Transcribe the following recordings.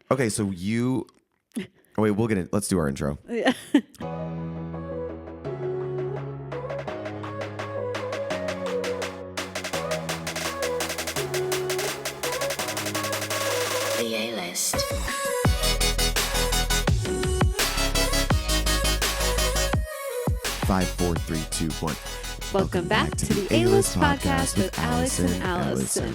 Okay, so you... Oh, wait, we'll get it. Let's do our intro. Yeah. The A-list. 5, 4, 3, 2, 1. Welcome back to the A-list podcast with Allison and Allison.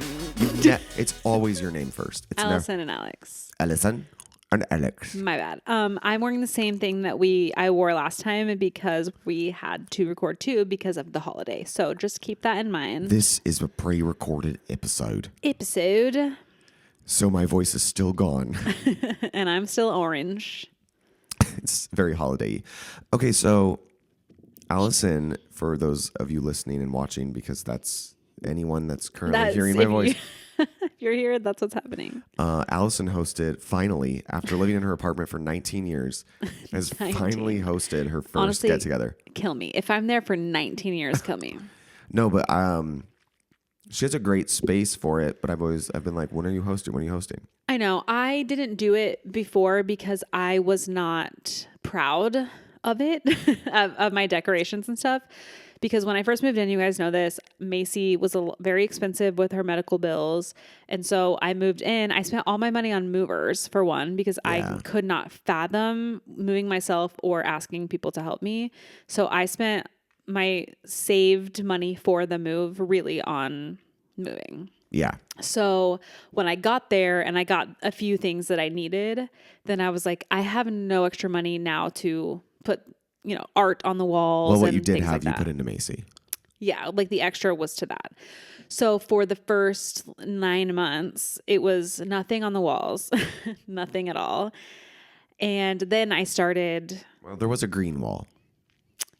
It's always your name first. It's Allison and Alex. Allison and Alex. My bad. I'm wearing the same thing that I wore last time because we had to record two because of the holiday. So just keep that in mind. This is a pre-recorded episode. So my voice is still gone. and I'm still orange. It's very holiday-y. Okay, so Allison, for those of you listening and watching, because that's anyone that's currently hearing my voice. If you're here, that's what's happening. Allison hosted, finally, after living in her apartment for 19 years, has 19. finally hosted her first Honestly, get-together. Kill me. If I'm there for 19 years, kill me. No, but she has a great space for it, but I've been like, when are you hosting? When are you hosting? I know. I didn't do it before because I was not proud of it, of my decorations and stuff. Because when I first moved in, you guys know this, Macy was very expensive with her medical bills. And so I moved in. I spent all my money on movers, for one, because I could not fathom moving myself or asking people to help me. So I spent my saved money for the move really on moving. Yeah. So when I got there and I got a few things that I needed, then I was like, I have no extra money now to put, art on the walls. Well, what and you did things have, like you that. put into Macy. Yeah, like the extra was to that. So for the first 9 months, it was nothing on the walls, nothing at all. And then I started... Well, there was a green wall.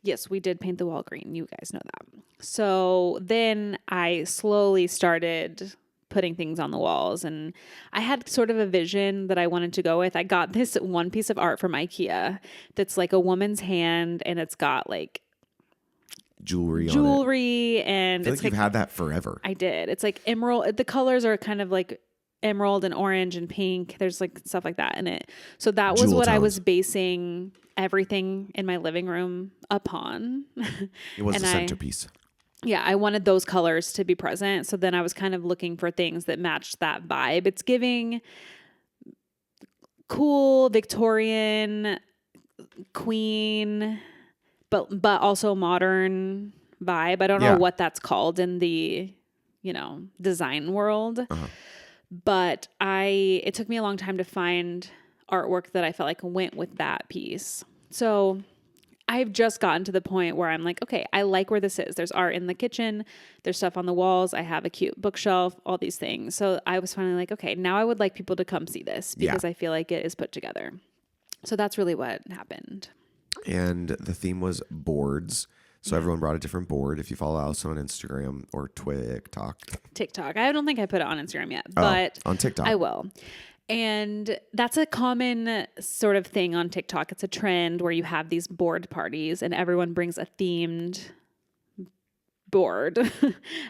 Yes, we did paint the wall green. You guys know that. So then I slowly started putting things on the walls, and I had sort of a vision that I wanted to go with. I got this one piece of art from IKEA that's like a woman's hand, and it's got like jewelry on it. And I feel it's like you've had that forever. I did. It's like emerald. The colors are kind of like emerald and orange and pink. There's like stuff like that in it. So that was Jewel what I tones. was basing everything in my living room upon. It was and the centerpiece. Yeah, I wanted those colors to be present. So then I was kind of looking for things that matched that vibe. It's giving cool Victorian queen, but also modern vibe. I don't know what that's called in the, design world. Uh-huh. But it took me a long time to find artwork that I felt like went with that piece. So I've just gotten to the point where I'm like, okay, I like where this is. There's art in the kitchen. There's stuff on the walls. I have a cute bookshelf, all these things. So I was finally like, okay, now I would like people to come see this because I feel like it is put together. So that's really what happened. And the theme was boards. So everyone brought a different board. If you follow Allison on Instagram or TikTok. I don't think I put it on Instagram yet, but on TikTok. I will. And that's a common sort of thing on TikTok. It's a trend where you have these board parties and everyone brings a themed board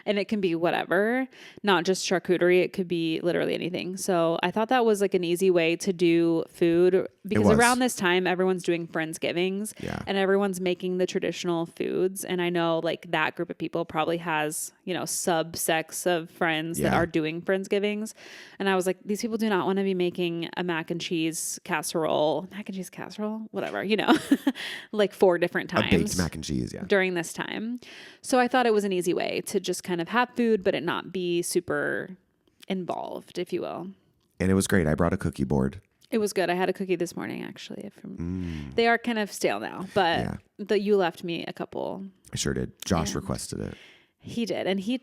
and it can be whatever, not just charcuterie. It could be literally anything. So I thought that was like an easy way to do food because around this time, everyone's doing Friendsgivings and everyone's making the traditional foods. And I know like that group of people probably has, subsects of friends that are doing Friendsgivings. And I was like, these people do not want to be making a mac and cheese casserole, whatever, like 4 different times. A baked mac and cheese, during this time. So I thought it was an easy way to just kind of have food, but it not be super involved, if you will. And it was great. I brought a cookie board. It was good. I had a cookie this morning, actually. They are kind of stale now, but you left me a couple. I sure did. Josh requested it. He did, and he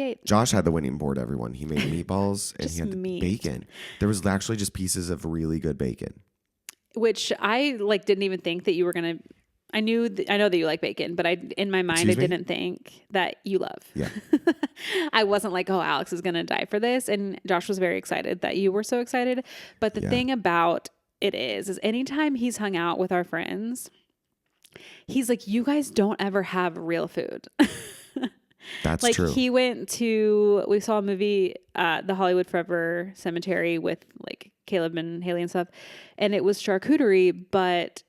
ate. Josh had the winning board, everyone. He made meatballs and he had meat. bacon. There was actually just pieces of really good bacon. Which I didn't even think that you were going to... I know that you like bacon, but in my mind, I didn't think that you love. Yeah. I wasn't like, oh, Alex is going to die for this. And Josh was very excited that you were so excited. But the thing about it is anytime he's hung out with our friends, he's like, you guys don't ever have real food. That's like true. We saw a movie, The Hollywood Forever Cemetery with like Caleb and Haley and stuff. And it was charcuterie, but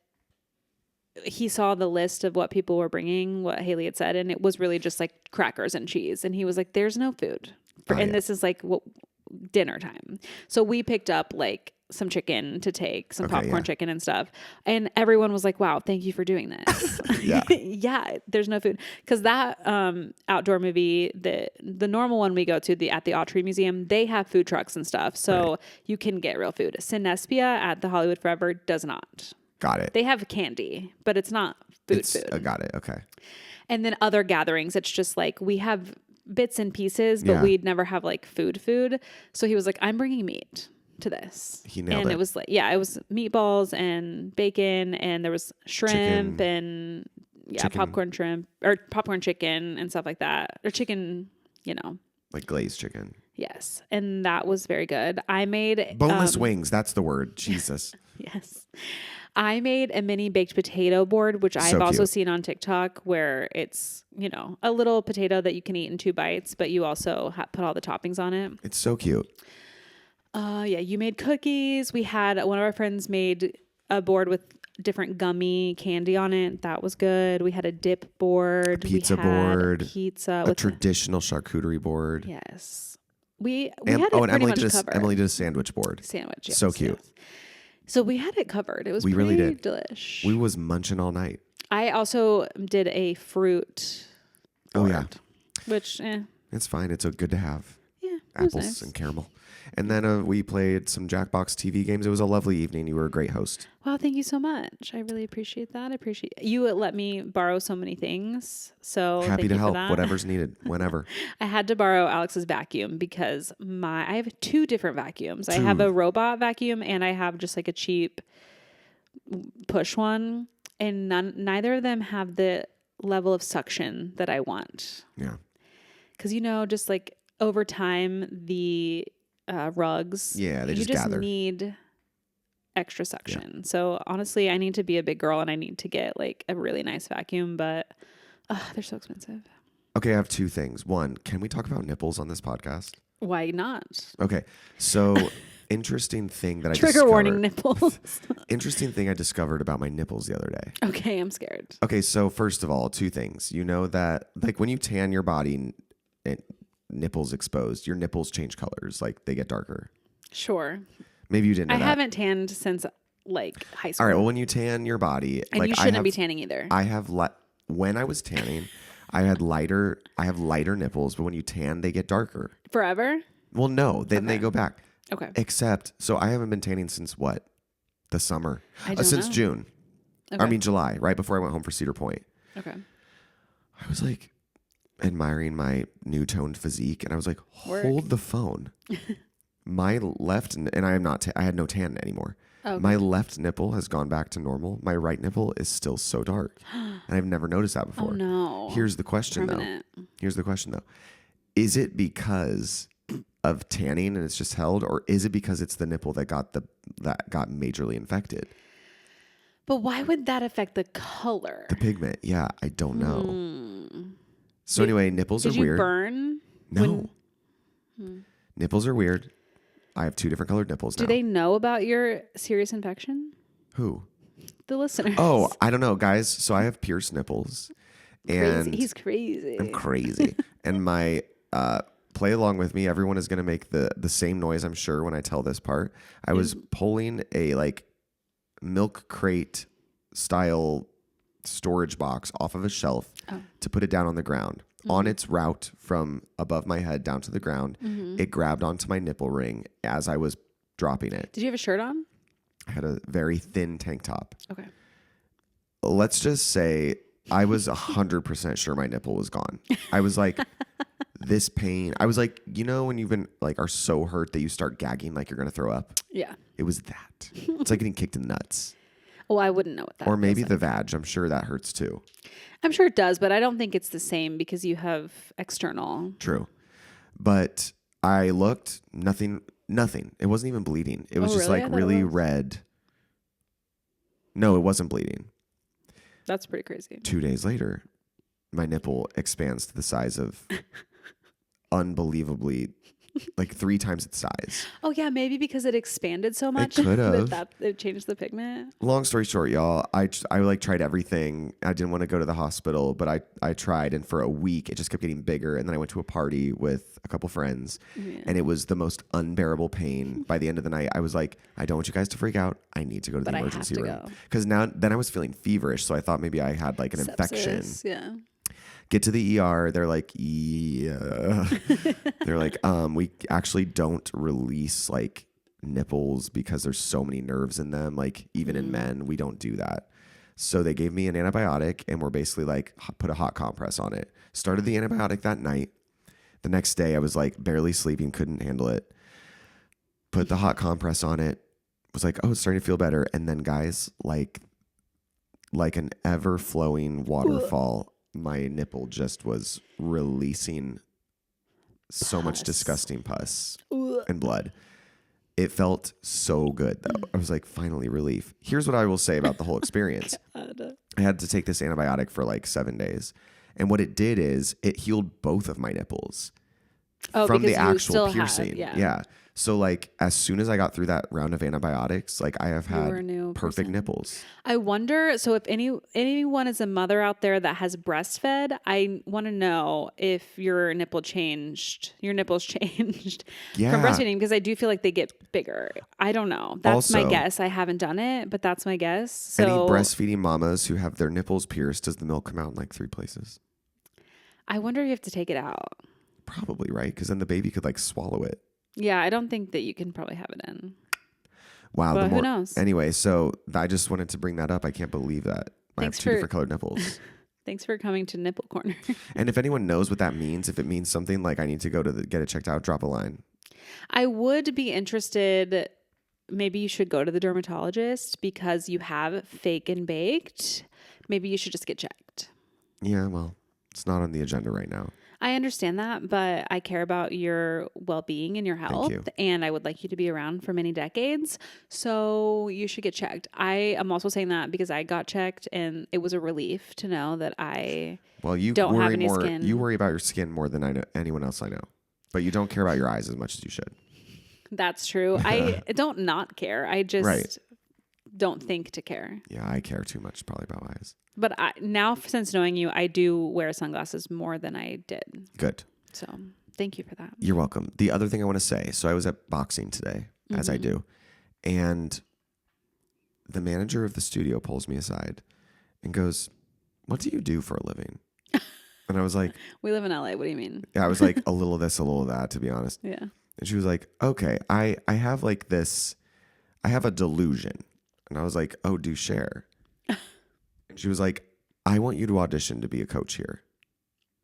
he saw the list of what people were bringing, what Haley had said, and it was really just like crackers and cheese. And he was like, there's no food. This is like dinner time. So we picked up like some chicken to take, some popcorn chicken and stuff. And everyone was like, wow, thank you for doing this. Yeah, there's no food. Because that outdoor movie, the normal one we go to, at the Autry Museum, they have food trucks and stuff. So you can get real food. Cinespia at the Hollywood Forever does not. Got it. They have candy, but it's not food. Got it. Okay. And then other gatherings, it's just like we have bits and pieces, but we'd never have like food. So he was like, I'm bringing meat to this. He nailed it. It was like, it was meatballs and bacon, and there was shrimp and popcorn shrimp or popcorn chicken and stuff like that, or chicken, like glazed chicken. Yes. And that was very good. I made boneless wings. That's the word. Jesus. Yes. I made a mini baked potato board, which I've also seen on TikTok, where it's, a little potato that you can eat in 2 bites, but you also put all the toppings on it. It's so cute. You made cookies. We had one of our friends made a board with different gummy candy on it. That was good. We had a dip board. Pizza board. Pizza. A traditional charcuterie board. Yes. We had it pretty much covered. Emily did a sandwich board. Sandwich, yes. So cute. Yes. So we had it covered. It was really did. Delish. We was munching all night. I also did a fruit board. Oh, yeah. Which, It's fine. It's good to have. Yeah. Apples and caramel. And then we played some Jackbox TV games. It was a lovely evening. You were a great host. Wow, thank you so much. I really appreciate that. I appreciate you let me borrow so many things. So happy to help. Whatever's needed, whenever. I had to borrow Alex's vacuum because I have 2 different vacuums. I have a robot vacuum and I have just like a cheap push one, and neither of them have the level of suction that I want. Yeah. Because just like over time the rugs. Yeah, they you just gather. Need extra suction. Yeah. So honestly, I need to be a big girl and I need to get like a really nice vacuum, but they're so expensive. Okay, I have 2 things. One, can we talk about nipples on this podcast? Why not? Okay, so interesting thing that I Trigger warning nipples. Interesting thing I discovered about my nipples the other day. Okay, I'm scared. Okay, so first of all, 2 things. You know that like when you tan your body and nipples exposed, your nipples change colors, like they get darker. Sure. Maybe you didn't know that. I haven't tanned since like high school. All right, well, when you tan your body, and like you shouldn't be tanning either. I have when I was tanning, I have lighter nipples, but when you tan, they get darker. Forever? Well, no, then they go back. Okay. Except, so I haven't been tanning since what? The summer. Since June. Okay. I mean July, right before I went home for Cedar Point. Okay. I was like admiring my new toned physique, and I was like, hold the phone. My left, and I am not, I had no tan anymore. Okay. My left nipple has gone back to normal. My right nipple is still so dark. And I've never noticed that before. Oh, no. Here's the question, though. Is it because of tanning and it's just held, or is it because it's the nipple that got majorly infected? But why would that affect the color? The pigment. Yeah, I don't know. So anyway, nipples are weird. Did you burn? No. Nipples are weird. I have 2 different colored nipples now. Do they know about your serious infection? Who? The listeners. Oh, I don't know, guys. So I have pierced nipples. And he's crazy. I'm crazy. And my play along with me. Everyone is going to make the same noise, I'm sure, when I tell this part. I was pulling a like milk crate style storage box off of a shelf to put it down on the ground. On its route from above my head down to the ground, it grabbed onto my nipple ring as I was dropping it. Did you have a shirt on? I had a very thin tank top. Okay. Let's just say I was 100% sure my nipple was gone. I was like, this pain. I was like, when you've been like are so hurt that you start gagging like you're going to throw up? Yeah. It was that. It's like getting kicked in the nuts. Oh, I wouldn't know what that is. Or maybe the vag. I'm sure that hurts too. I'm sure it does, but I don't think it's the same because you have external. True. But I looked, nothing. It wasn't even bleeding. It was just really? like really red. No, it wasn't bleeding. That's pretty crazy. 2 days later, my nipple expands to the size of unbelievably like 3 times its size. Oh yeah, maybe because it expanded so much could have. that it changed the pigment. Long story short, y'all, I like tried everything. I didn't want to go to the hospital, but I tried, and for a week it just kept getting bigger. And then I went to a party with a couple friends, and it was the most unbearable pain. By the end of the night, I was like, I don't want you guys to freak out. I need to go to the emergency room because then I was feeling feverish, so I thought maybe I had like an infection. Yeah. Get to the ER. They're like, yeah. They're like, we actually don't release like nipples because there's so many nerves in them. Like even in men, we don't do that. So they gave me an antibiotic and we're basically like, put a hot compress on it. Started the antibiotic that night. The next day I was like barely sleeping, couldn't handle it. Put the hot compress on it. Was like, oh, it's starting to feel better. And then guys, like an ever flowing waterfall, my nipple just was releasing so much disgusting pus and blood. It felt so good though. I was like, finally relief. Here's what I will say about the whole experience. I had to take this antibiotic for like 7 days. And what it did is it healed both of my nipples from the actual piercing. Yeah. So like as soon as I got through that round of antibiotics, like I have had perfect nipples. I wonder, so if anyone is a mother out there that has breastfed, I want to know if your nipples changed from breastfeeding, because I do feel like they get bigger. I don't know. That's my guess. I haven't done it, but that's my guess. So any breastfeeding mamas who have their nipples pierced, does the milk come out in like 3 places? I wonder if you have to take it out. Probably, right? Because then the baby could like swallow it. Yeah, I don't think that you can probably have it in. Wow. But who knows? Anyway, so I just wanted to bring that up. I can't believe that. I have 2 different colored nipples. Thanks for coming to Nipple Corner. And if anyone knows what that means, if it means something like I need to go to get it checked out, drop a line. I would be interested. Maybe you should go to the dermatologist because you have fake and baked. Maybe you should just get checked. Yeah, well, it's not on the agenda right now. I understand that, but I care about your well-being and your health, and I would like you to be around for many decades. So you should get checked. I am also saying that because I got checked, and it was a relief to know that I don't have any skin. You worry about your skin more than anyone else I know, but you don't care about your eyes as much as you should. That's true. I don't not care. I just don't think to care. Yeah, I care too much probably about eyes. But now, since knowing you, I do wear sunglasses more than I did. Good. So thank you for that. You're welcome. The other thing I want to say, so I was at boxing today, as I do, and the manager of the studio pulls me aside and goes, "What do you do for a living?" And I was like, "We live in LA. What do you mean?" Yeah, I was like, a little of this, a little of that, to be honest. Yeah. And she was like, "Okay, I have like this, I have a delusion." And I was like, "Oh, do share." She was like, "I want you to audition to be a coach here."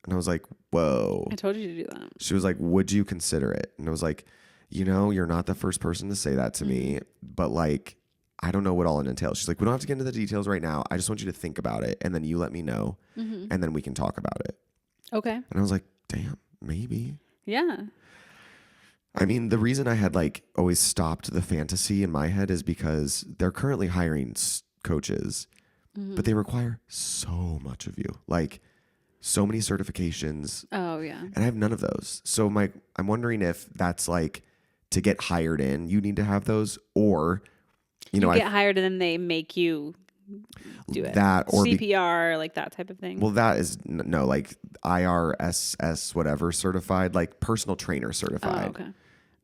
And I was like, whoa. I told you to do that. She was like, "Would you consider it?" And I was like, you're not the first person to say that to me, but like, I don't know what all it entails. She's like, "We don't have to get into the details right now. I just want you to think about it. And then you let me know. And then we can talk about it." Okay. And I was like, damn, maybe. Yeah. I mean, the reason I had like always stopped the fantasy in my head is because they're currently hiring coaches. But they require so much of you, like so many certifications. Oh yeah. And I have none of those. So I'm wondering if that's like to get hired in, you need to have those, or you get hired and then they make you do it. That or CPR, like that type of thing. Well, that is no, like IRSS, whatever certified, like personal trainer certified.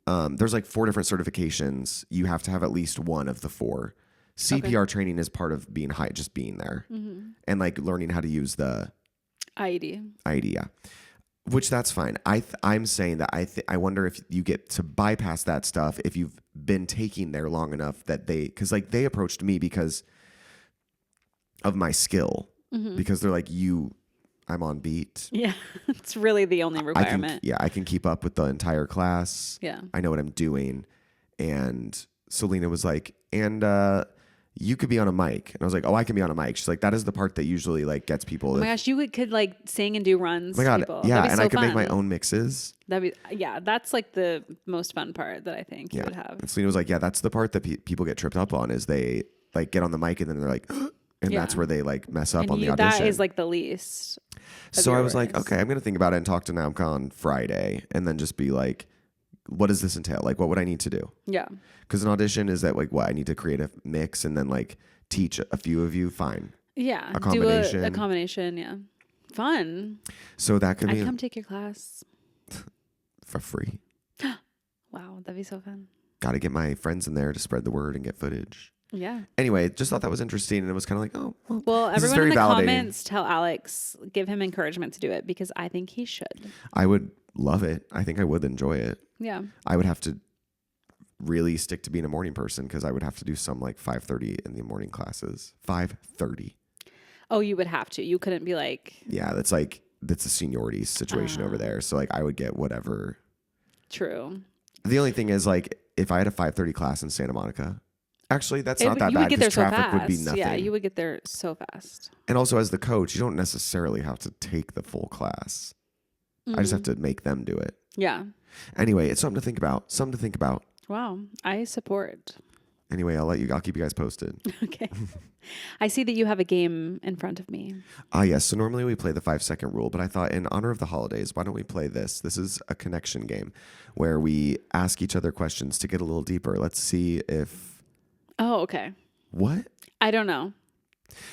Oh, okay. There's like 4 different certifications. You have to have at least one of the 4. CPR training is part of being just being there and like learning how to use the IED. Yeah. Which that's fine. I'm saying that I wonder if you get to bypass that stuff if you've been taking there long enough that because like they approached me because of my skill, because they're like, I'm on beat. Yeah. It's really the only requirement. I can keep up with the entire class. Yeah. I know what I'm doing. And Selena was like, and you could be on a mic. And I was like, oh, I can be on a mic. She's like, that is the part that usually like gets people. Oh my gosh, you could like sing and do runs. Oh my God. People. Yeah. And I could make my own mixes. That's like the most fun part that I think you would have. And Selena was like, yeah, that's the part that people get tripped up on is they like get on the mic and then they're like, and that's where they like mess up on the audition. That is like the least. So I was like, okay, I'm going to think about it and talk to Namka on Friday and then just be like, what does this entail? Like, what would I need to do? Yeah. Because an audition is that like what I need to create a mix and then like teach a few of you. Fine. Yeah. A combination. Do a combination. Yeah. Fun. So that could be I'd come take your class. for free. Wow. That'd be so fun. Got to get my friends in there to spread the word and get footage. Yeah. Anyway, just thought that was interesting. And it was kind of like, oh, well, this is everyone in very the validating. comments tell Alex, give him encouragement to do it because I think he should. I would love it. I think I would enjoy it. Yeah. I would have to really stick to being a morning person because I would have to do some like 5:30 in the morning classes. 5:30. Oh, you would have to. You couldn't be like. Yeah, that's a seniority situation over there. So like I would get whatever. True. The only thing is like if I had a 5:30 class in Santa Monica, actually that's not that you bad would get there because so traffic fast. would be nothing. Yeah, you would get there so fast. And also as the coach, you don't necessarily have to take the full class. I just have to make them do it. Yeah. Anyway, it's something to think about. Something to think about. Wow. I support. Anyway, I'll keep you guys posted. Okay. I see that you have a game in front of me. Yes. So normally we play the 5-second rule, but I thought in honor of the holidays, why don't we play this? This is a connection game where we ask each other questions to get a little deeper. Let's see if. Oh, okay. What? I don't know.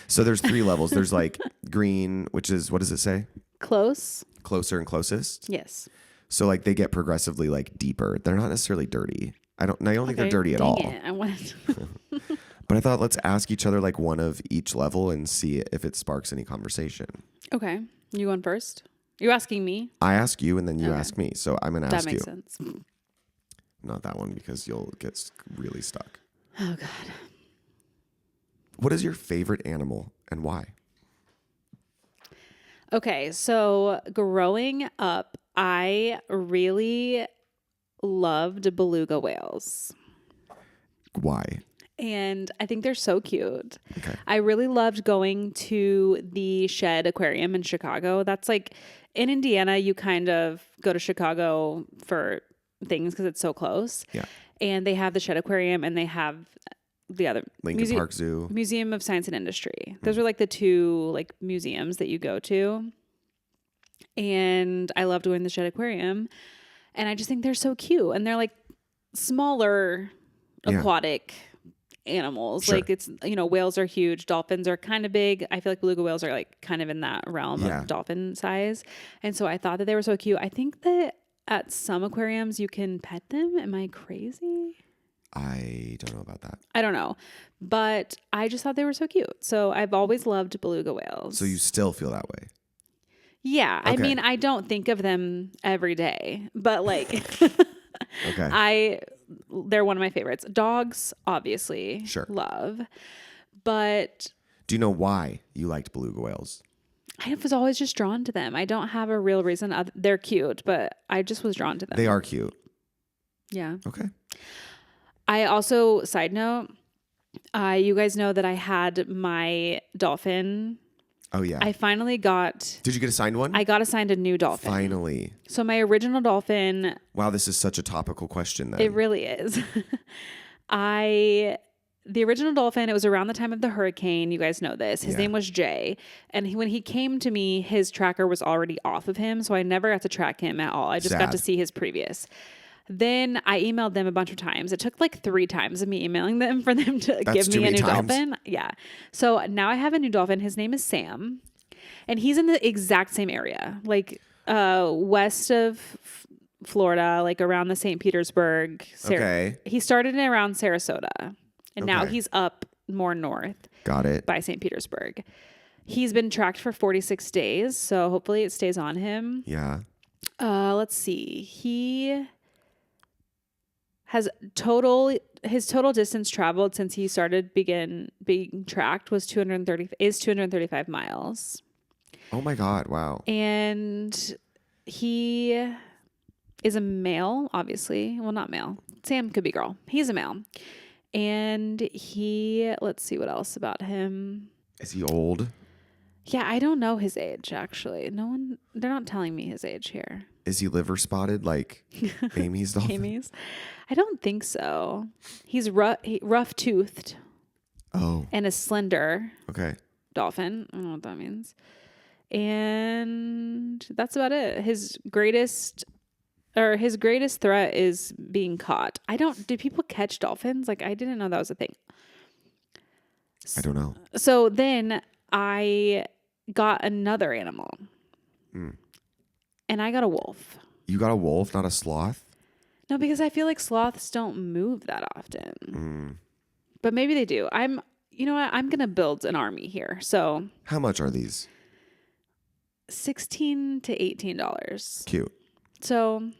So there's 3 levels. There's like green, which is, what does it say? Close. Closer and closest. Yes. So like they get progressively like deeper. They're not necessarily dirty. I don't think they're dirty at Dang all. it. I wanted. But I thought let's ask each other like one of each level and see if it sparks any conversation. Okay. You going first? You asking me? I ask you and then you Okay. ask me. So I'm going to ask That you. makes sense. Not that one because you'll get really stuck. Oh, God. What is your favorite animal and why? Okay. So growing up, I really loved beluga whales. Why? And I think they're so cute. Okay. I really loved going to the Shed Aquarium in Chicago. That's like in Indiana, you kind of go to Chicago for things because it's so close. Yeah. And they have the Shed Aquarium and they have the other Lincoln Park Zoo. Museum of Science and Industry. Those are like the 2 like museums that you go to. And I loved going to the Shed Aquarium. And I just think they're so cute. And they're like smaller aquatic animals. Sure. Like it's, whales are huge. Dolphins are kind of big. I feel like beluga whales are like kind of in that realm of dolphin size. And so I thought that they were so cute. I think that at some aquariums you can pet them. Am I crazy? I don't know about that. I don't know. But I just thought they were so cute. So I've always loved beluga whales. So you still feel that way? Yeah. Okay. I mean, I don't think of them every day, but like Okay. they're one of my favorites. Dogs, obviously, Sure. love. But Do you know why you liked beluga whales? I was always just drawn to them. I don't have a real reason. They're cute, but I just was drawn to them. They are cute. Yeah. Okay. I also, side note, you guys know that I had my dolphin. Oh, yeah. I finally got... Did you get assigned one? I got assigned a new dolphin. Finally. So my original dolphin... Wow, this is such a topical question then. It really is. The original dolphin, it was around the time of the hurricane. You guys know this. His name was Jay. And when he came to me, his tracker was already off of him. So I never got to track him at all. I just got to see his previous. Then I emailed them a bunch of times. It took like 3 times of me emailing them for them to give me a new dolphin. Yeah. So now I have a new dolphin. His name is Sam. And he's in the exact same area, like west of Florida, like around the St. Petersburg. Okay. He started around Sarasota. And now he's up more north. Got it. By St. Petersburg. He's been tracked for 46 days. So hopefully it stays on him. Yeah. Let's see. He has his total distance traveled since he started being tracked is 235 miles. Oh my God. Wow. And he is a male, obviously. Well, not male. Sam could be girl. He's a male. And let's see what else about him. Is he old? Yeah, I don't know his age, actually. They're not telling me his age here. Is he liver spotted like Amy's dolphin? Amy's? I don't think so. He's rough toothed. Oh. And a slender Okay. dolphin. I don't know what that means. And that's about it. His greatest or his greatest threat is being caught. Do people catch dolphins? Like, I didn't know that was a thing. I don't know. So then I got another animal. And I got a wolf. You got a wolf, not a sloth? No, because I feel like sloths don't move that often. But maybe they do. You know what? I'm going to build an army here. So How much are these? $16 to $18. Cute. So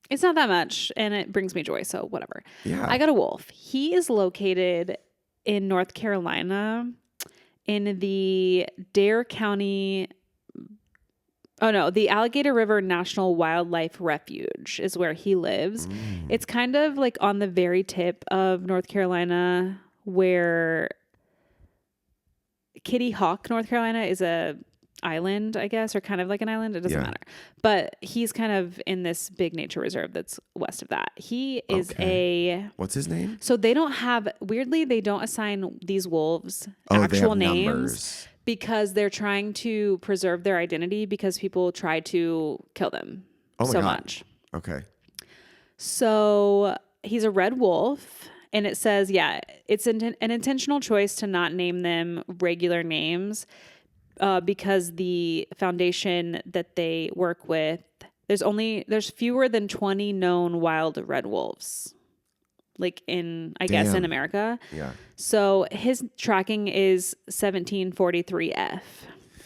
it's not that much, and it brings me joy. So whatever. Yeah. I got a wolf. He is located in North Carolina in the Dare County. Oh no, the Alligator River National Wildlife Refuge is where he lives. It's kind of like on the very tip of North Carolina where Kitty Hawk, North Carolina is a island, I guess, or kind of like an island. It doesn't matter. But he's kind of in this big nature reserve that's west of that. He is What's his name? So they don't assign these wolves They actual have names. numbers. Because they're trying to preserve their identity because people try to kill them so much. Okay. So he's a red wolf. And it says, it's an intentional choice to not name them regular names because the foundation that they work with, there's fewer than 20 known wild red wolves. Like I guess in America. Yeah. So his tracking is 1743F.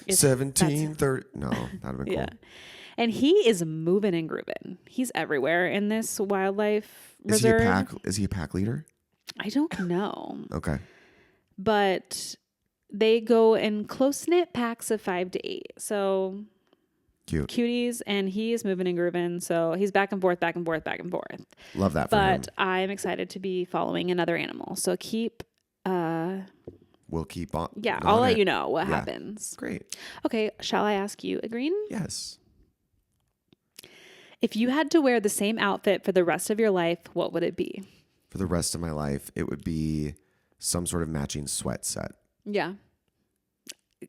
1730. No, that'd have been cool. Yeah. And he is moving and grooving. He's everywhere in this wildlife reserve. Is he a pack leader? I don't know. Okay. But they go in close-knit packs of 5 to 8. So Cute. Cuties, and he is moving and grooving. So he's back and forth, back and forth, back and forth. Love that for him. But I'm excited to be following another animal. So We'll keep on. Yeah, I'll let you know what happens. Great. Okay, shall I ask you, Green? Yes. If you had to wear the same outfit for the rest of your life, what would it be? For the rest of my life, it would be some sort of matching sweat set. Yeah.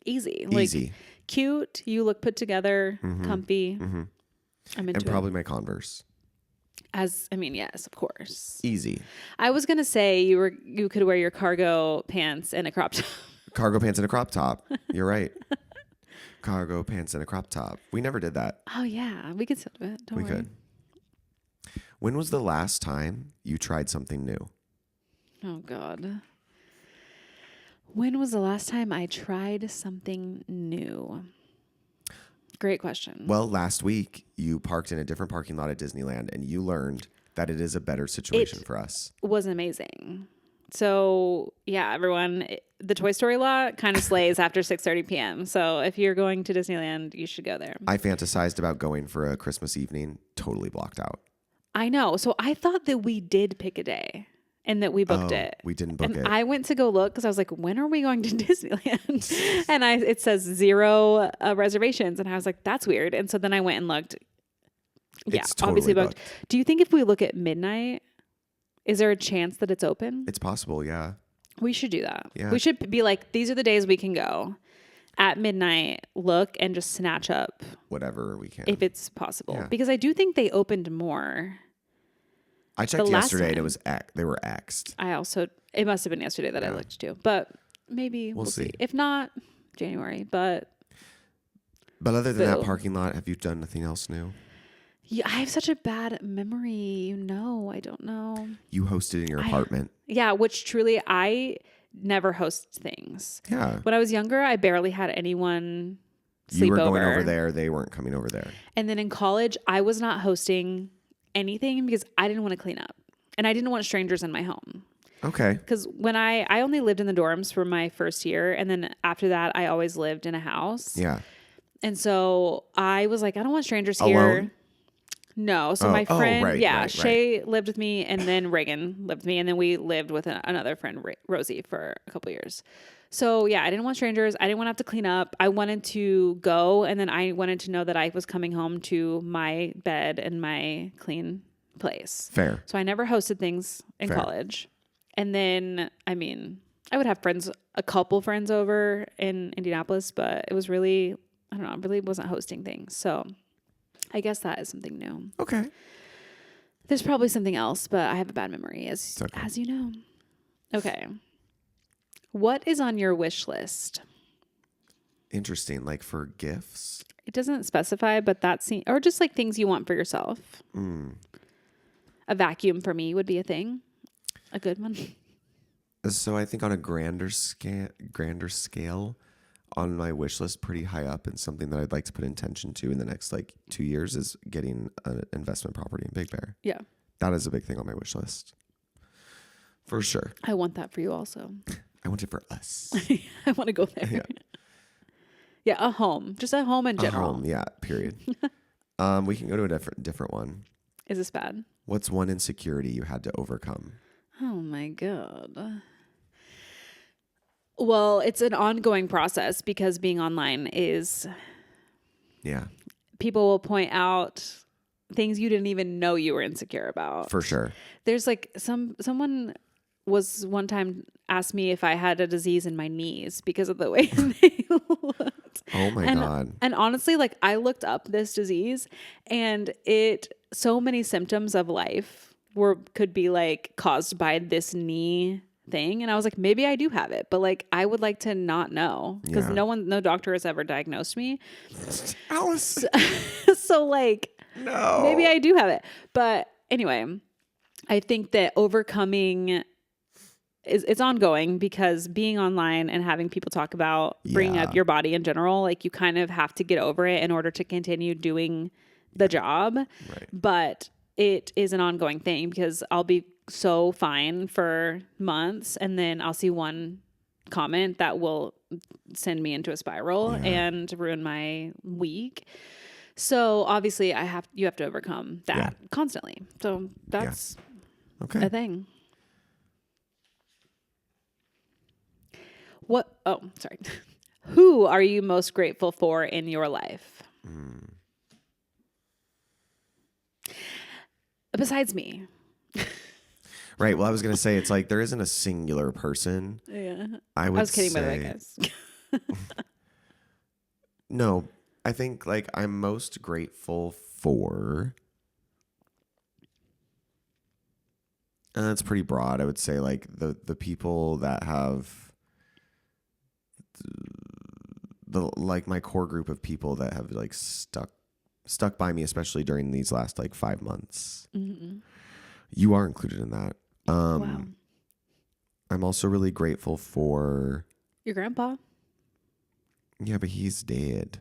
Easy. Easy. Cute. You look put together, comfy. Mm-hmm. I'm into and probably my Converse. Yes, of course. Easy. I was gonna say you could wear your cargo pants and a crop top. Cargo pants and a crop top. You're right. Cargo pants and a crop top. We never did that. Oh yeah, we could still do it. Don't worry. Could. When was the last time you tried something new? Oh God. When was the last time I tried something new? Great question. Well, last week you parked in a different parking lot at Disneyland and you learned that it is a better situation for us. It was amazing. So yeah, everyone, the Toy Story lot kind of slays after 6:30 p.m. So if you're going to Disneyland, you should go there. I fantasized about going for a Christmas evening, totally blocked out. I know. So I thought that we did pick a day and that we booked it. We didn't book it. I went to go look because I was like, when are we going to Disneyland? And it says 0 reservations. And I was like, that's weird. And so then I went and looked. Yeah, it's totally obviously booked. booked. Do you think if we look at midnight, is there a chance that it's open? It's possible, yeah. We should do that. Yeah. We should be like, these are the days we can go. At midnight, look and just snatch up whatever we can. if it's possible. Yeah. Because I do think they opened more. I checked yesterday and time. it was they were X'd. It must have been yesterday that I looked too. But maybe we'll see. If not, January. But other than that parking lot, have you done nothing else new? Yeah, I have such a bad memory. I don't know. You hosted in your apartment. Yeah, which truly I never host things. Yeah. When I was younger, I barely had anyone sleep You were over. going over there. They weren't coming over there. And then in college, I was not hosting anything because I didn't want to clean up. And I didn't want strangers in my home. Okay. Because when I only lived in the dorms for my first year. And then after that, I always lived in a house. Yeah. And so I was like, I don't want strangers here. Alone? No. So my friend, right. Shay lived with me and then Reagan lived with me. And then we lived with another friend, Rosie, for a couple years. So yeah, I didn't want strangers. I didn't want to have to clean up. I wanted to go. And then I wanted to know that I was coming home to my bed and my clean place. Fair. So I never hosted things in college. And then, I would have a couple friends over in Indianapolis, but it was really, I don't know, I really wasn't hosting things. So I guess that is something new. Okay. There's probably something else, but I have a bad memory, It's okay. as you know. Okay. What is on your wish list? Interesting. Like for gifts? It doesn't specify, but or just like things you want for yourself. A vacuum for me would be a thing. A good one. So I think on a grander scale on my wish list, pretty high up, and something that I'd like to put intention to in the next like 2 years is getting an investment property in Big Bear. Yeah. That is a big thing on my wish list. For sure. I want that for you also. I want it for us. I want to go there. Yeah. Yeah, a home. Just a home in general. A home, yeah, period. We can go to a different one. Is this bad? What's one insecurity you had to overcome? Oh my God. Well, it's an ongoing process because being online is... Yeah. People will point out things you didn't even know you were insecure about. For sure. There's like someone was one time asked me if I had a disease in my knees because of the way they looked. Oh my God. And honestly, like I looked up this disease and so many symptoms of life could be like caused by this knee thing. And I was like, maybe I do have it, but like, I would like to not know because no doctor has ever diagnosed me. Alice. So like, no, maybe I do have it. But anyway, I think that overcoming it's ongoing because being online and having people talk about bringing up your body in general, like you kind of have to get over it in order to continue doing the job. Right. But it is an ongoing thing because I'll be so fine for months and then I'll see one comment that will send me into a spiral and ruin my week. So obviously you have to overcome that constantly. So that's a thing. Sorry. Who are you most grateful for in your life? Besides me. Right. Well, I was going to say, it's like there isn't a singular person. Yeah. I was kidding, by the way, guys. No, I think like I'm most grateful for. And that's pretty broad. I would say like the people that have like my core group of people that have like stuck by me, especially during these last like 5 months. Mm-hmm. You are included in that. Wow. I'm also really grateful for your grandpa. Yeah, but he's dead.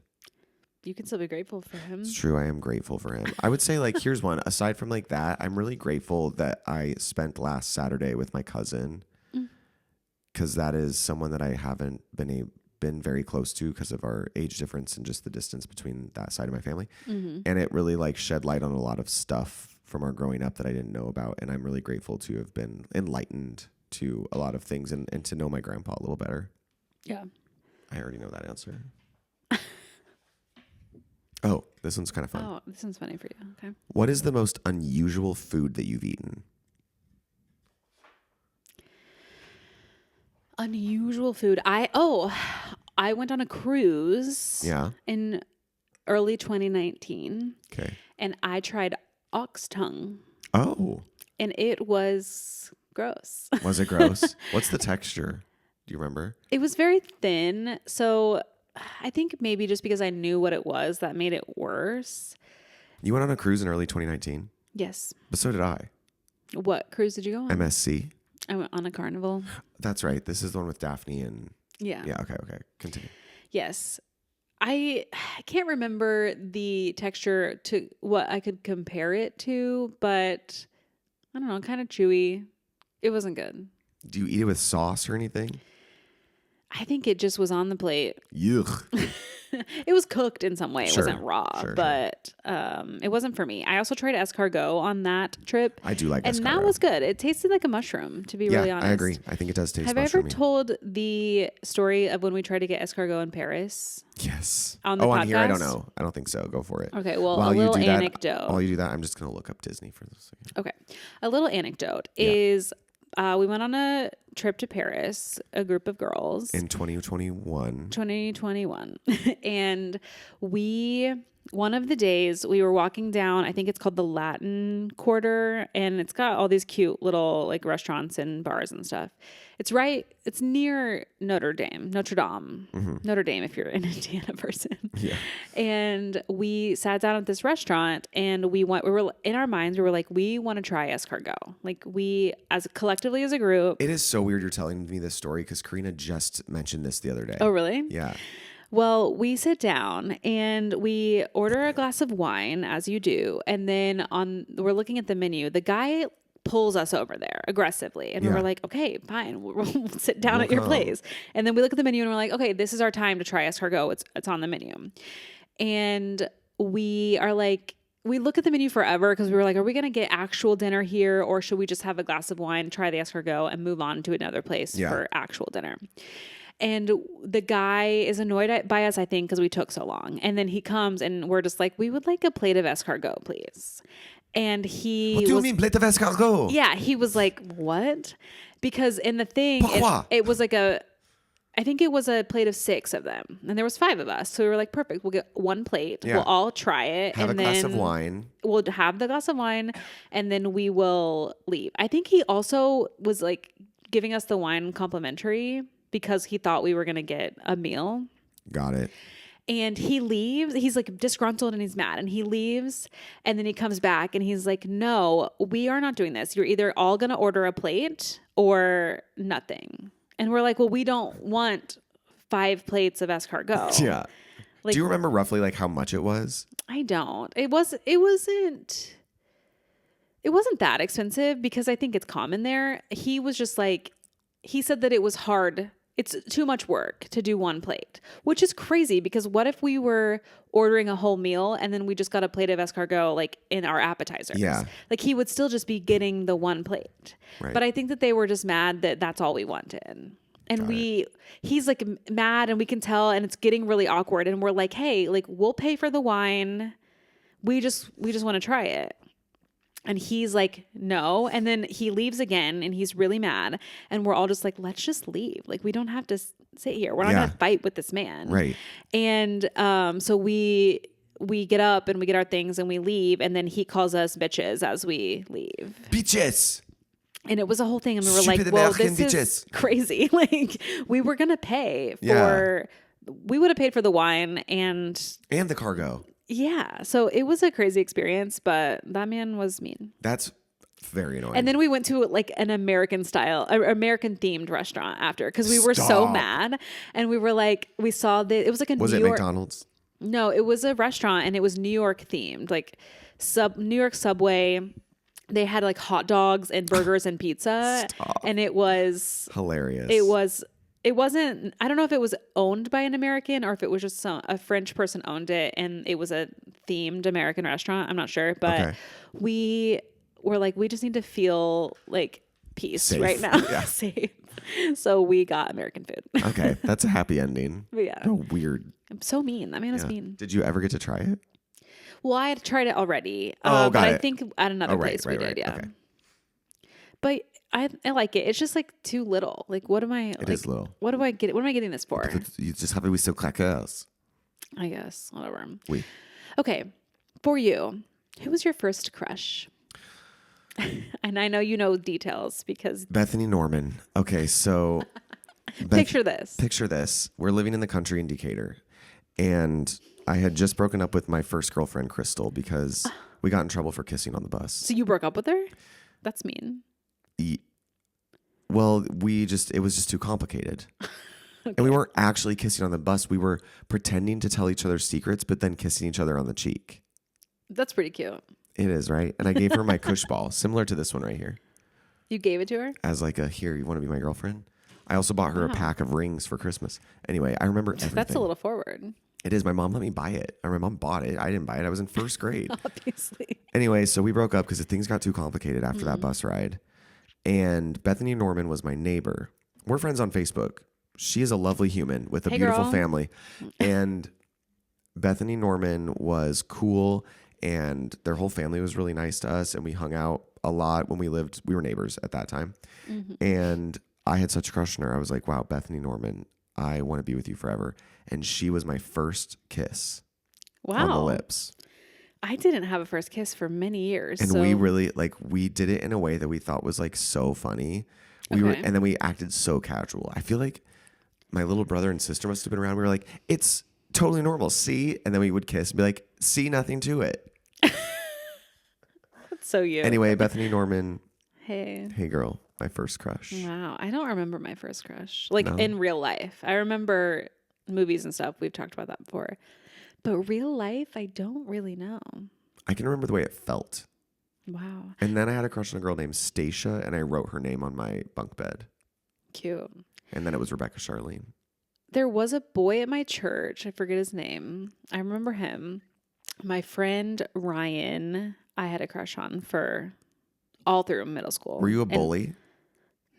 You can still be grateful for him. It's true. I am grateful for him. I would say like, here's one. Aside from like that, I'm really grateful that I spent last Saturday with my cousin. Because that is someone that I haven't been very close to because of our age difference and just the distance between that side of my family. Mm-hmm. And it really like shed light on a lot of stuff from our growing up that I didn't know about. And I'm really grateful to have been enlightened to a lot of things and to know my grandpa a little better. Yeah. I already know that answer. Oh, this one's kind of fun. Oh, this one's funny for you. Okay. What is the most unusual food that you've eaten? Unusual food. I went on a cruise. Yeah. In early 2019. Okay. And I tried ox tongue. Oh. And it was gross. Was it gross? What's the texture? Do you remember? It was very thin. So I think maybe just because I knew what it was, that made it worse. You went on a cruise in early 2019? Yes. But so did I. What cruise did you go on? MSC. I went on a Carnival. That's right. This is the one with Daphne and... Yeah. Yeah, okay. Continue. Yes. I can't remember the texture to what I could compare it to, but I don't know, kind of chewy. It wasn't good. Do you eat it with sauce or anything? I think it just was on the plate. Yuck. It was cooked in some way. It wasn't raw, sure. It wasn't for me. I also tried escargot on that trip. I do like escargot. And that was good. It tasted like a mushroom, to be really honest. I agree. I think it does taste Have mushroomy. I ever told the story of when we tried to get escargot in Paris? Yes. On the podcast? On here, I don't know. I don't think so. Go for it. Okay, well, a little anecdote. While you do that, I'm just going to look up Disney for a second. Okay. A little anecdote is we went on a trip to Paris, a group of girls. In 2021. 2021. And one of the days we were walking down, I think it's called the Latin Quarter, and it's got all these cute little like restaurants and bars and stuff. It's near Notre Dame if you're an Indiana person. Yeah. And we sat down at this restaurant and we were in our minds, we were like, we want to try escargot. Like collectively as a group. It is so weird you're telling me this story because Karina just mentioned this the other day. Oh, really? Yeah. Well, we sit down and we order a glass of wine, as you do, and then we're looking at the menu. The guy pulls us over there aggressively, and we were like, okay, fine, we'll sit down at your place. And then we look at the menu and we're like, okay, this is our time to try escargot. It's on the menu. And we are like, we look at the menu forever because we were like, are we going to get actual dinner here, or should we just have a glass of wine, try the escargot, and move on to another place for actual dinner? And the guy is annoyed by us, I think, because we took so long. And then he comes and we're just like, we would like a plate of escargot, please. And what do you mean, plate of escargot? Yeah, he was like, what? Because in the thing, it was like I think it was a plate of 6 of them. And there was 5 of us. So we were like, perfect. We'll get one plate. Yeah. We'll all try it. Have a glass of wine. We'll have the glass of wine. And then we will leave. I think he also was like giving us the wine complimentary because he thought we were going to get a meal. Got it. And he leaves. He's like disgruntled and he's mad. And he leaves. And then he comes back and he's like, no, we are not doing this. You're either all going to order a plate or nothing. And we're like, well, we don't want 5 plates of escargot. Yeah. Like, do you remember roughly like how much it was? I don't. It wasn't that expensive because I think it's common there. He was just like, he said that it was hard. It's too much work to do one plate, which is crazy because what if we were ordering a whole meal and then we just got a plate of escargot like in our appetizers? Yeah. Like he would still just be getting the one plate. Right. But I think that they were just mad that that's all we wanted. And he's like mad and we can tell and it's getting really awkward. And we're like, hey, like we'll pay for the wine. We just want to try it. And he's like, no. And then he leaves again and he's really mad. And we're all just like, let's just leave. Like, we don't have to sit here. We're not going to fight with this man. Right. And so we get up and we get our things and we leave. And then he calls us bitches as we leave. Bitches. And it was a whole thing. And we were like, well, this is crazy. Like, we were going to pay for, we would have paid for the wine and the cargo. Yeah. So it was a crazy experience, but that man was mean. That's very annoying. And then we went to like an American themed restaurant after because we were so mad. And we were like, we saw it was like Was it McDonald's? No, it was a restaurant and it was New York themed, like New York Subway. They had like hot dogs and burgers and pizza. Stop. And it was hilarious. It wasn't, I don't know if it was owned by an American or if it was just a French person owned it and it was a themed American restaurant. I'm not sure, but we were like, we just need to feel like peace safe right now. Yeah. Safe. So we got American food. Okay. That's a happy ending. Yeah. Oh, weird. I'm so mean. That man is mean. Did you ever get to try it? Well, I had tried it already. But I think at another place we did. Yeah. Okay. But I like it. It's just like too little. Like, what am I? It is little. What am I getting this for? You just have to be so crackers. I guess. Whatever. Oui. Okay. For you, who was your first crush? And I know you know details because Bethany Norman. Okay, so picture this. Picture this. We're living in the country in Decatur, and I had just broken up with my first girlfriend, Crystal, because we got in trouble for kissing on the bus. So you broke up with her? That's mean. Well, it was just too complicated. Okay. And we weren't actually kissing on the bus. We were pretending to tell each other secrets, but then kissing each other on the cheek. That's pretty cute. It is, right? And I gave her my Kush ball, similar to this one right here. You gave it to her? As like here, you want to be my girlfriend? I also bought her a pack of rings for Christmas. Anyway, I remember everything. That's a little forward. It is. My mom let me buy it. Or my mom bought it. I didn't buy it. I was in first grade. Obviously. Anyway, so we broke up because things got too complicated after that bus ride. And Bethany Norman was my neighbor. We're friends on Facebook. She is a lovely human with a beautiful family. And Bethany Norman was cool, and their whole family was really nice to us, and we hung out a lot when we were neighbors at that time. Mm-hmm. And I had such a crush on her. I was like, wow, Bethany Norman, I want to be with you forever. And she was my first kiss on the lips. I didn't have a first kiss for many years. And we really, like, we did it in a way that we thought was, like, so funny. And then we acted so casual. I feel like my little brother and sister must have been around. We were like, it's totally normal. See? And then we would kiss and be like, see, nothing to it. That's so you. Anyway, Bethany Norman. Hey girl, my first crush. Wow. I don't remember my first crush. Like in real life. I remember movies and stuff. We've talked about that before. But real life, I don't really know. I can remember the way it felt. Wow. And then I had a crush on a girl named Stacia, and I wrote her name on my bunk bed. Cute. And then it was Rebecca Charlene. There was a boy at my church. I forget his name. I remember him. My friend Ryan, I had a crush on for all through middle school. Were you a bully?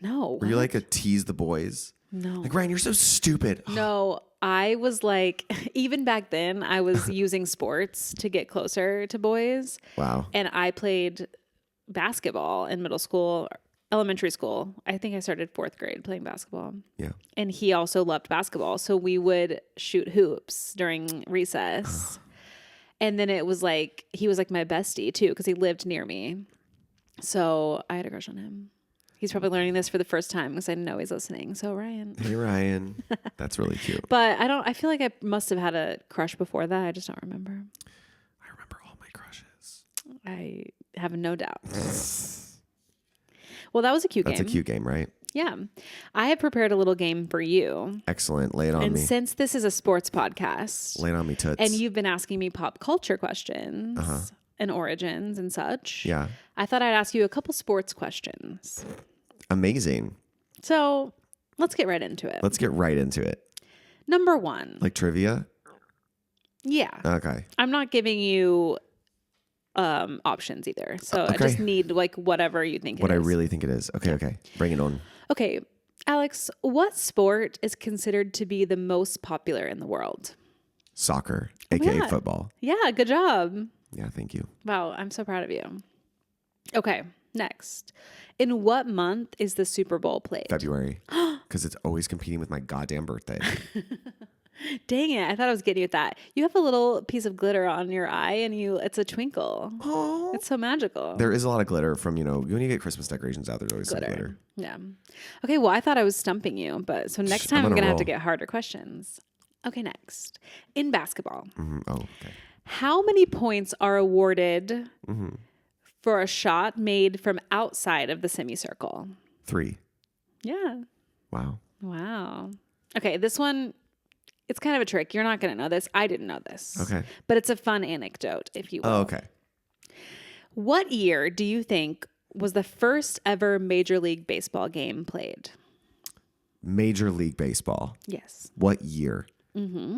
No. Were you like a tease the boys? No. Like, Ryan, you're so stupid. No, I was like, even back then, I was using sports to get closer to boys. Wow. And I played basketball in middle school, elementary school. I think I started 4th grade playing basketball. Yeah. And he also loved basketball. So we would shoot hoops during recess. And then it was like, he was like my bestie too, because he lived near me. So I had a crush on him. He's probably learning this for the first time because I know he's listening. So Ryan. Hey, Ryan. That's really cute. But I feel like I must have had a crush before that. I just don't remember. I remember all my crushes. I have no doubt. Well, that was a cute game. That's a cute game, right? Yeah. I have prepared a little game for you. Excellent. Lay it on And me. since this is a sports podcast, Lay it on me, toots. and you've been asking me pop culture questions and origins and such, Yeah. I thought I'd ask you a couple sports questions. Amazing. So let's get right into it. Let's get right into it. Number 1. Like trivia? Yeah. Okay. I'm not giving you options either. So I Okay. just need like whatever you think it is. What I really think it is. Okay, okay. Bring it on. Okay. Alex, what sport is considered to be the most popular in the world? Soccer, aka yeah. football. Yeah, good job. Yeah, thank you. Wow, I'm so proud of you. Okay, next. In what month is the Super Bowl played? February. Because it's always competing with my goddamn birthday. Dang it, I thought I was getting you with that. You have a little piece of glitter on your eye and it's a twinkle. Oh. It's so magical. There is a lot of glitter from, when you get Christmas decorations out, there's always some glitter. Yeah. Okay, well, I thought I was stumping you, but so next time I'm going to have to get harder questions. Okay, next. In basketball. Mm-hmm. Oh, okay. How many points are awarded for a shot made from outside of the semicircle? 3. Yeah. Wow. Wow. Okay, this one, it's kind of a trick. You're not going to know this. I didn't know this. Okay. But it's a fun anecdote, if you will. Oh, okay. What year do you think was the first ever Major League Baseball game played? Major League Baseball. Yes. What year? Mm-hmm.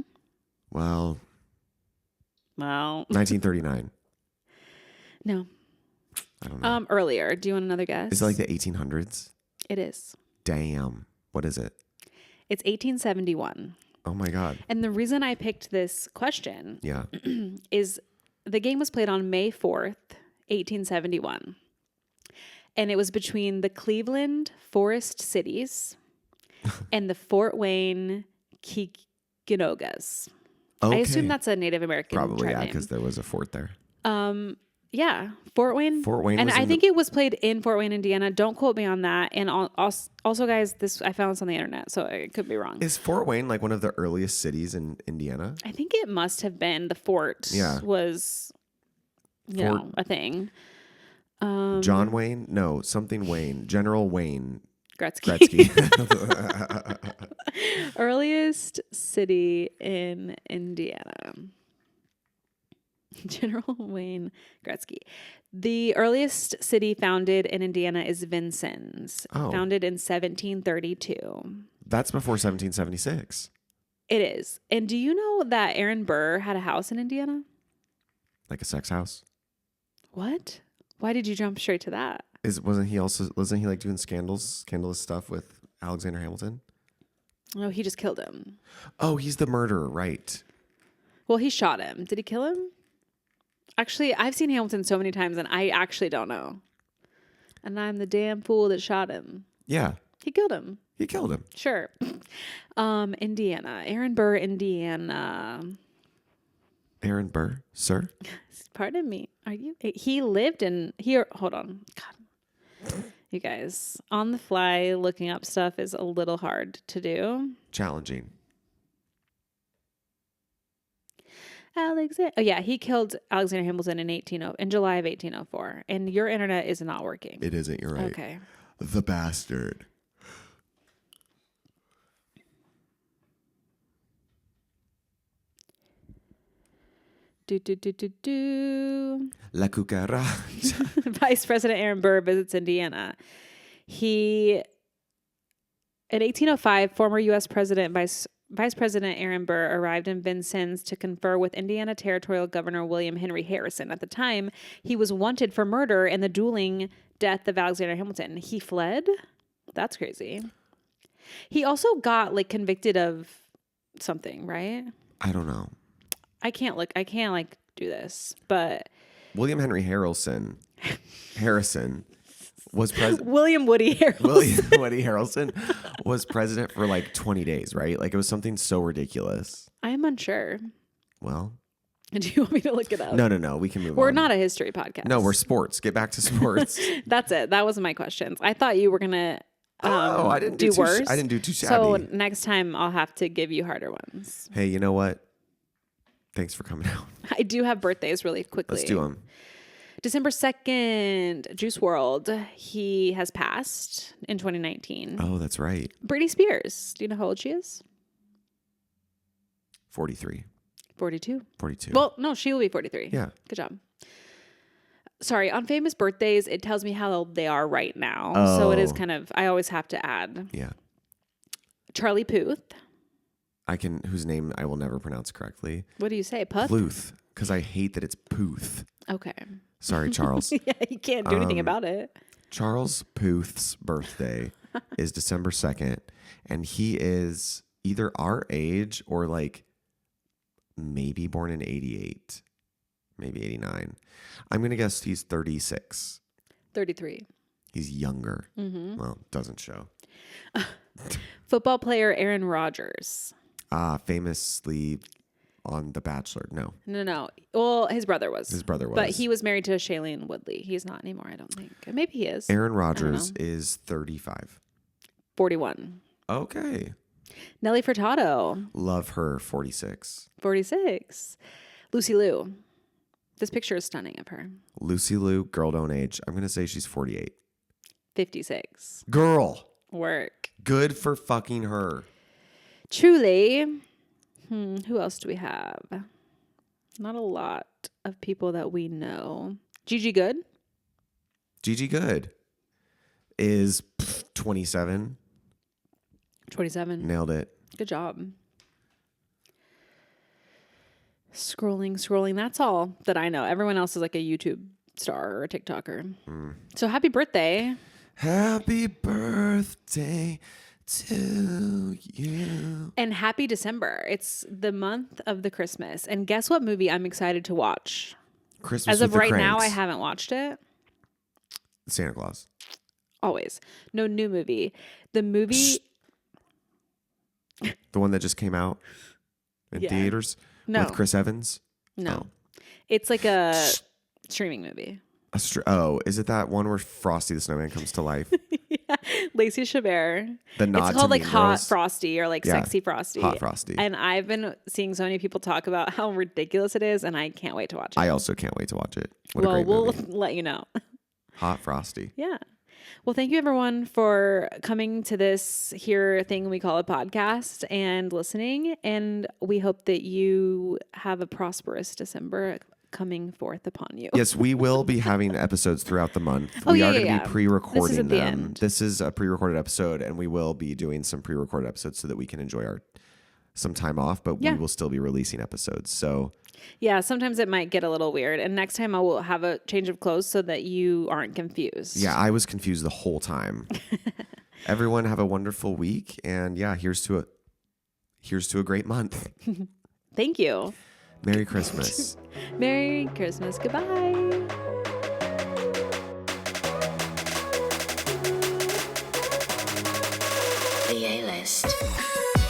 Well, Well. 1939. No. I don't know. Earlier. Do you want another guess? Is it like the 1800s? It is. Damn. What is it? It's 1871. Oh my God. And the reason I picked this question Yeah. is the game was played on May 4th, 1871. And it was between the Cleveland Forest Cities and the Fort Wayne Kikinogas. Okay. I assume that's a Native American Probably, tribe yeah, name. because there was a fort there. Yeah, Fort Wayne. Fort Wayne and was I in think it was played in Fort Wayne, Indiana. Don't quote me on that. And also, guys, this I found this on the internet, so it could be wrong. Is Fort Wayne like one of the earliest cities in Indiana? I think it must have been the fort. Yeah. Was a thing. John Wayne? No, something Wayne. General Wayne Gretzky. Gretzky. Earliest city in Indiana. General Wayne Gretzky. The earliest city founded in Indiana is Vincennes, founded in 1732. That's before 1776. It is. And do you know that Aaron Burr had a house in Indiana? Like a sex house? What? Why did you jump straight to that? Wasn't he like doing scandalous stuff with Alexander Hamilton? No, he just killed him. Oh, he's the murderer, right? Well, he shot him. Did he kill him? Actually, I've seen Hamilton so many times, and I actually don't know. And I'm the damn fool that shot him. Yeah. He killed him. He killed him. Sure. Indiana. Aaron Burr, Indiana. Aaron Burr, sir? Pardon me. Are you? He lived in here. Hold on. God. You guys, on the fly, looking up stuff is a little hard to do. Challenging. Oh yeah, he killed Alexander Hamilton in July of 1804. And your internet is not working. It isn't. You're right. Okay. The bastard. La cucaracha. Vice President Aaron Burr visits Indiana. In 1805, former U.S. President Vice President Aaron Burr arrived in Vincennes to confer with Indiana Territorial Governor William Henry Harrison. At the time, he was wanted for murder in the dueling death of Alexander Hamilton. He fled? That's crazy. He also got convicted of something, right? I don't know. I can't do this, but William Henry Harrison was president. William Woody Harrelson was president for 20 days, right? It was something so ridiculous. I'm unsure. Well, do you want me to look it up? No. We can move on. We're not a history podcast. No, we're sports. Get back to sports. That's it. That was my questions. I thought you were gonna. I didn't do worse. I didn't do too shabby. So next time I'll have to give you harder ones. Hey, you know what? Thanks for coming out. I do have birthdays really quickly. Let's do them. December 2nd, Juice WRLD. He has passed in 2019. Oh, that's right. Britney Spears. Do you know how old she is? 43. 42. 42. Well, no, she will be 43. Yeah. Good job. Sorry, on famous birthdays, it tells me how old they are right now. Oh. So it is I always have to add. Yeah. Charlie Puth. Whose name I will never pronounce correctly. What do you say? Puth? Pluth, because I hate that it's Puth. Okay. Sorry, Charles. Yeah, you can't do anything about it. Charles Puth's birthday is December 2nd, and he is either our age or maybe born in 88, maybe 89. I'm going to guess he's 36. 33. He's younger. Mm-hmm. Well, doesn't show. Football player Aaron Rodgers. Famously on The Bachelor. No. No. Well, his brother was. But he was married to Shailene Woodley. He's not anymore, I don't think. Maybe he is. Aaron Rodgers is 35. 41. Okay. Nelly Furtado. Love her, 46. 46. Lucy Liu. This picture is stunning of her. Lucy Liu, girl don't age. I'm going to say she's 48. 56. Girl. Work. Good for fucking her. Truly. Who else do we have? Not a lot of people that we know. Gigi Good. Gigi Good is 27. 27. Nailed it. Good job. Scrolling. That's all that I know. Everyone else is a YouTube star or a TikToker. So happy birthday. Happy birthday to you. And happy December. It's the month of the Christmas. And guess what movie I'm excited to watch? Christmas As of with right the now, I Cranks. haven't watched it. Santa Claus. Always. No new movie. The movie... The one that just came out in theaters? No. With Chris Evans? No. It's like a streaming movie. Is it that one where Frosty the Snowman comes to life? Yeah. Lacey Chabert. The nod It's called to Mean Hot Girls? Frosty or Sexy Frosty. Hot Frosty. And I've been seeing so many people talk about how ridiculous it is, and I can't wait to watch it. I also can't wait to watch it. What a great we'll movie. let you know. Hot Frosty. Yeah. Well, thank you everyone for coming to this here thing we call a podcast and listening. And we hope that you have a prosperous December coming forth upon you. Yes, we will be having episodes throughout the month. Oh, We yeah, are going to yeah, be yeah. pre-recording This is at the them. end. This is a pre-recorded episode, and we will be doing some pre-recorded episodes so that we can enjoy some time off, but we will still be releasing episodes. So Yeah, sometimes it might get a little weird. And next time I will have a change of clothes so that you aren't confused. yeah, I was confused the whole time. Everyone have a wonderful week, and here's to a great month. Thank you. Merry Christmas. Merry Christmas. Goodbye. playlist.